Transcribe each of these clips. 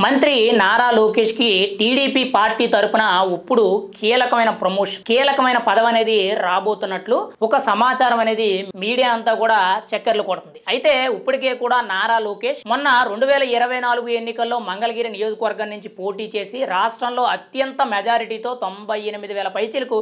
మంత్రి నారా లోకేష్ కి TDP party తరపున ఇప్పుడు కీలకమైన పదవి అనేది రాబోతున్నట్లు ఒక సమాచారం అనేది మీడియా అంతా కూడా చక్కర్లు కొడుతుంది. అయితే ఇప్పటికే కూడా నారా లోకేష్ మొన్న 2024 ఎన్నికల్లో మంగళగిరి నియోజకవర్గం నుంచి పోటీ చేసి రాష్ట్రంలో అత్యంత మెజారిటీతో 98,000 పైచిలకు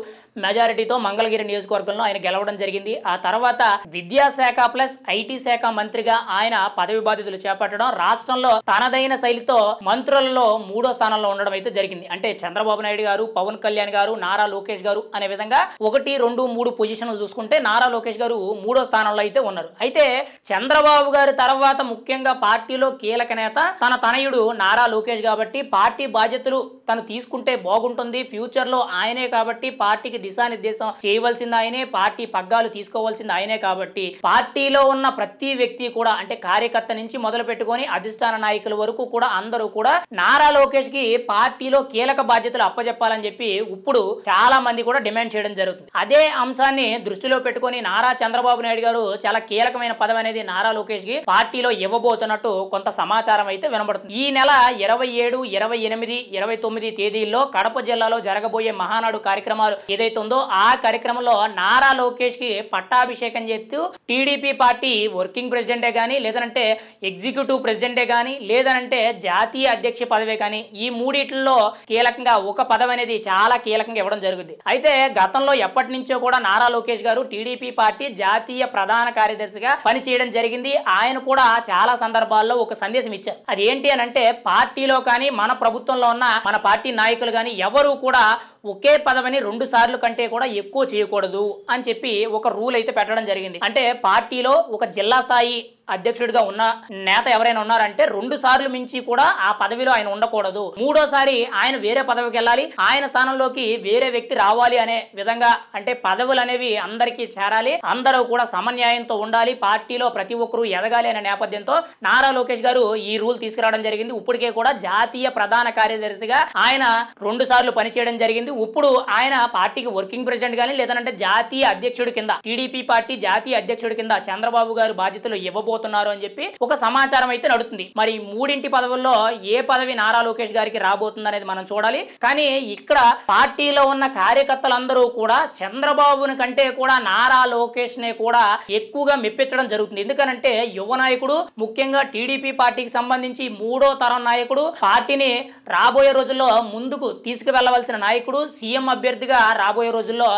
మెజారిటీతో మంగళగిరి నియోజకవర్గంలో ఆయన గెలవడం జరిగింది. ఆ తర్వాత విద్యాశాఖ ప్లస్ ఐటీ శాఖ మంత్రిగా ఆయన పదవి బాధ్యతలు చేపట్టడం, రాష్ట్రంలో తనదైన శైలితో మంత్రులలో 3వ స్థానంలో ఉండడం అయితే జరిగింది. అంటే చంద్రబాబు నాయుడు గారు, పవన్ కళ్యాణ్ గారు, నారా లోకేష్ గారు అనే విధంగా 1, 2, 3 పొజిషన్లు చూసుకుంటే నారా లోకేష్ గారు 3వ స్థానంలో అయితే ఉన్నారు. అయితే చంద్రబాబు గారి తర్వాత ముఖ్యంగా పార్టీలో కీలక నేత తన తనయుడు నారా లోకేష్ కాబట్టి పార్టీ బాధ్యతలు తను తీసుకుంటే బాగుంటుంది, ఫ్యూచర్ లో ఆయనే కాబట్టి పార్టీకి దిశానిర్దేశం చేయవలసింది ఆయనే, పార్టీ పగ్గాలు తీసుకోవాల్సింది ఆయనే కాబట్టి పార్టీలో ఉన్న ప్రతి వ్యక్తి కూడా అంటే కార్యకర్త నుంచి మొదలు పెట్టుకొని అధిష్టాన నాయకుల వరకు కూడా అందరూ కూడా నారా లోకేష్ కి పార్టీలో కీలక బాధ్యతలు అప్పచెప్పాలని చెప్పి ఇప్పుడు చాలా మంది కూడా డిమాండ్ చేయడం జరుగుతుంది. అదే అంశాన్ని దృష్టిలో పెట్టుకొని నారా చంద్రబాబు నాయుడు గారు చాలా కీలకమైన పదవి అనేది నారా లోకేష్ కి పార్టీలో ఇవ్వబోతున్నట్టు కొంత సమాచారం అయితే వినబడుతుంది. ఈ నెల 27, 28, 29 తేదీల్లో కడప జిల్లాలో జరగబోయే మహానాడు కార్యక్రమాలు ఏదైతే ఉందో ఆ కార్యక్రమంలో నారా లోకేష్ కి పట్టాభిషేకం చేస్తూ టీడీపీ పార్టీ వర్కింగ్ ప్రెసిడెంటే గానీ లేదంటే ఎగ్జిక్యూటివ్ ప్రెసిడెంటే గానీ లేదంటే జాతీయ అధ్యక్ష పదవే కానీ ఈ మూడిట్లో కీలకంగా ఒక పదవి అనేది చాలా కీలకంగా ఇవ్వడం జరుగుతుంది. అయితే గతంలో ఎప్పటి నుంచో కూడా నారా లోకేష్ గారు టీడీపీ పార్టీ జాతీయ ప్రధాన కార్యదర్శిగా పనిచేయడం జరిగింది. ఆయన కూడా చాలా సందర్భాల్లో ఒక సందేశం ఇచ్చారు. అది ఏంటి అని అంటే పార్టీలో కానీ మన ప్రభుత్వంలో ఉన్న మన పార్టీ నాయకులు కానీ ఎవరు కూడా ఒకే పదవిని 2 సార్లు కంటే కూడా ఎక్కువ చేయకూడదు అని చెప్పి ఒక రూల్ అయితే పెట్టడం జరిగింది. అంటే పార్టీలో ఒక జిల్లా స్థాయి అధ్యక్షుడిగా ఉన్న నేత ఎవరైనా ఉన్నారంటే 2 సార్లు మించి కూడా ఆ పదవిలో ఆయన ఉండకూడదు, 3వసారి ఆయన వేరే పదవికి వెళ్ళాలి, ఆయన స్థానంలోకి వేరే వ్యక్తి రావాలి అనే విధంగా అంటే పదవులు అనేవి అందరికీ చేరాలి, అందరూ కూడా సమన్యాయంతో ఉండాలి, పార్టీలో ప్రతి ఒక్కరూ ఎదగాలి అనే నేపథ్యంతో నారా లోకేష్ గారు ఈ రూల్ తీసుకురావడం జరిగింది. ఇప్పటికే కూడా జాతీయ ప్రధాన కార్యదర్శిగా ఆయన 2 సార్లు పనిచేయడం జరిగింది. ఇప్పుడు ఆయన పార్టీకి వర్కింగ్ ప్రెసిడెంట్ గానీ లేదంటే జాతీయ అధ్యక్షుడి కింద టీడీపీ పార్టీ జాతీయ అధ్యక్షుడి కింద చంద్రబాబు గారు బాధ్యతలు ఇవ్వబోతున్నారు అని చెప్పి ఒక సమాచారం అయితే నడుస్తుంది. మరి 3 పదవుల్లో ఏ పదవి నారా లోకేష్ గారికి రాబోతుంది అనేది మనం చూడాలి. కానీ ఇక్కడ పార్టీలో ఉన్న కార్యకర్తలందరూ కూడా చంద్రబాబుని కంటే కూడా నారా లోకేష్ నే కూడా ఎక్కువగా మెప్పించడం జరుగుతుంది. ఎందుకనంటే యువ నాయకుడు, ముఖ్యంగా టీడీపీ పార్టీకి సంబంధించి 3వ తరం నాయకుడు, పార్టీని రాబోయే రోజుల్లో ముందుకు తీసుకువెళ్లవలసిన నాయకుడు, సీఎం అభ్యర్థిగా రాబోయే రోజుల్లో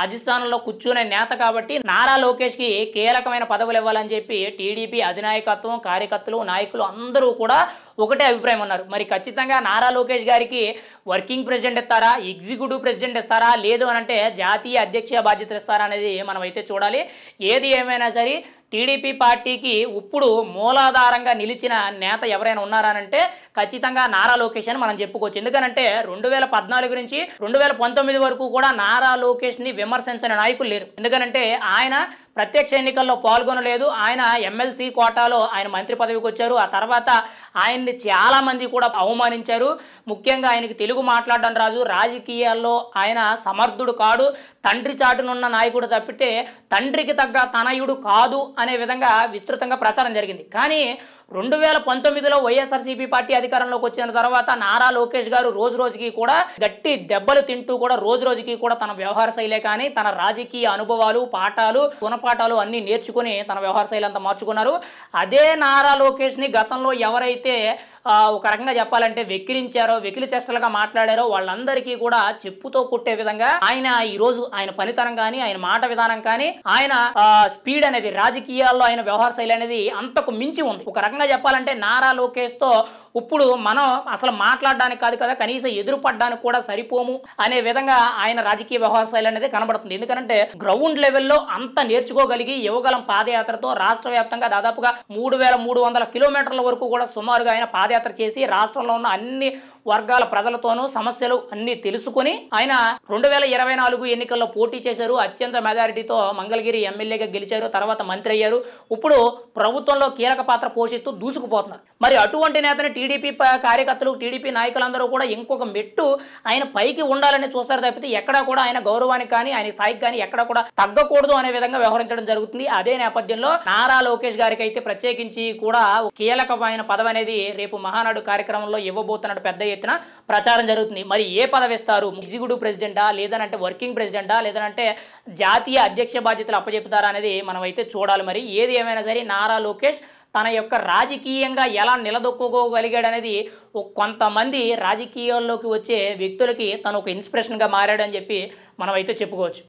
అధిష్టానంలో కూర్చునే నేత కాబట్టి నారా లోకేష్ కి కీలకమైన పదవులు ఇవ్వాలని చెప్పి టీడీపీ అధినాయకత్వం, కార్యకర్తలు, నాయకులు అందరూ కూడా ఒకటే అభిప్రాయం ఉన్నారు. మరి ఖచ్చితంగా నారా లోకేష్ గారికి వర్కింగ్ ప్రెసిడెంట్ ఇస్తారా, ఎగ్జిక్యూటివ్ ప్రెసిడెంట్ ఇస్తారా, లేదు అనంటే జాతీయ అధ్యక్ష బాధ్యతలు ఇస్తారా అనేది మనం అయితే చూడాలి. ఏది ఏమైనా సరే టీడీపీ పార్టీకి ఇప్పుడు మూలాధారంగా నిలిచిన నేత ఎవరైనా ఉన్నారనంటే ఖచ్చితంగా నారా లోకేష్ అని మనం చెప్పుకోవచ్చు. ఎందుకనంటే 2014 నుంచి 2019 వరకు కూడా నారా లోకేష్ ని విమర్శించిన నాయకులు లేరు. ఎందుకనంటే ఆయన ప్రత్యక్ష ఎన్నికల్లో పాల్గొనలేదు, ఆయన ఎమ్మెల్సీ కోటాలో ఆయన మంత్రి పదవికి వచ్చారు. ఆ తర్వాత ఆయన్ని చాలా మంది కూడా అవమానించారు. ముఖ్యంగా ఆయనకి తెలుగు మాట్లాడడం రాదు, రాజకీయాల్లో ఆయన సమర్థుడు కాడు, తండ్రి చాటునున్న నాయకుడు తప్పితే తండ్రికి తగ్గ తనయుడు కాదు అనే విధంగా విస్తృతంగా ప్రచారం జరిగింది. కానీ 2019లో వైఎస్ఆర్సీపీ పార్టీ అధికారంలోకి వచ్చిన తర్వాత నారా లోకేష్ గారు రోజు రోజుకి కూడా గట్టి దెబ్బలు తింటూ కూడా రోజు రోజుకి కూడా తన వ్యవహార శైలే కానీ తన రాజకీయ అనుభవాలు, పాఠాలు, గుణపాఠాలు అన్ని నేర్చుకుని తన వ్యవహార శైలి అంతా మార్చుకున్నారు. అదే నారా లోకేష్ ని గతంలో ఎవరైతే ఒక రకంగా చెప్పాలంటే వెక్కిరించారో, వెకిలి చేష్టలుగా మాట్లాడారో వాళ్ళందరికీ కూడా చెప్పుతో కొట్టే విధంగా ఆయన ఈ రోజు ఆయన పనితనం కానీ ఆయన మాట విధానం కానీ ఆయన స్పీడ్ అనేది రాజకీయాల్లో ఆయన వ్యవహార శైలి అనేది అంతకు మించి ఉంది. ఒక రకంగా చెప్పాలంటే నారా లోకేష్ తో ఇప్పుడు మనం అసలు మాట్లాడడానికి కాదు కదా, కనీసం ఎదురుపడడానికి కూడా సరిపోము అనే విధంగా ఆయన రాజకీయ వ్యవహార శైలి అనేది కనబడుతుంది. ఎందుకంటే గ్రౌండ్ లెవెల్లో అంత నేర్చుకోగలిగి యువగలం పాదయాత్రతో రాష్ట్ర వ్యాప్తంగా దాదాపుగా 3,300 కిలోమీటర్ల వరకు కూడా సుమారుగా ఆయన పాదయాత్ర చేసి రాష్ట్రంలో ఉన్న అన్ని వర్గాల ప్రజలతోనూ సమస్యలు అన్ని తెలుసుకుని ఆయన 2024 ఎన్నికల్లో పోటీ చేశారు. అత్యంత మెజారిటీతో మంగళగిరి ఎమ్మెల్యేగా గెలిచారు, తర్వాత మంత్రి అయ్యారు. ఇప్పుడు ప్రభుత్వంలో కీలక పాత్ర పోషిస్తూ దూసుకుపోతున్నారు. మరి అటువంటి నేతని టీడీపీ కార్యకర్తలు టీడీపీ నాయకులందరూ కూడా ఇంకొక మెట్టు ఆయన పైకి ఉండాలని చూస్తారు తప్పితే ఎక్కడా కూడా ఆయన గౌరవానికి కానీ ఆయన స్థాయికి కానీ ఎక్కడ కూడా తగ్గకూడదు అనే విధంగా వ్యవహరించడం జరుగుతుంది. అదే నేపథ్యంలో నారా లోకేష్ గారికి అయితే ప్రత్యేకించి కూడా కీలకమైన పదవి అనేది రేపు మహానాడు కార్యక్రమంలో ఇవ్వబోతున్నట్టు పెద్ద ఎత్తున ప్రచారం జరుగుతుంది. మరి ఏ పదవి ఇస్తారు? ఎగ్జిక్యూటివ్ ప్రెసిడెంటా, లేదనంటే వర్కింగ్ ప్రెసిడెంటా, లేదనంటే జాతీయ అధ్యక్ష బాధ్యతలు అప్పచెపుతారా అనేది మనం అయితే చూడాలి. మరి ఏది ఏమైనా సరే నారా లోకేష్ తన యొక్క రాజకీయంగా ఎలా నిలదొక్కుకోగలిగాడు అనేది కొంతమంది రాజకీయాల్లోకి వచ్చే వ్యక్తులకి తను ఒక ఇన్స్పిరేషన్గా మారాడని చెప్పి మనం అయితే చెప్పుకోవచ్చు.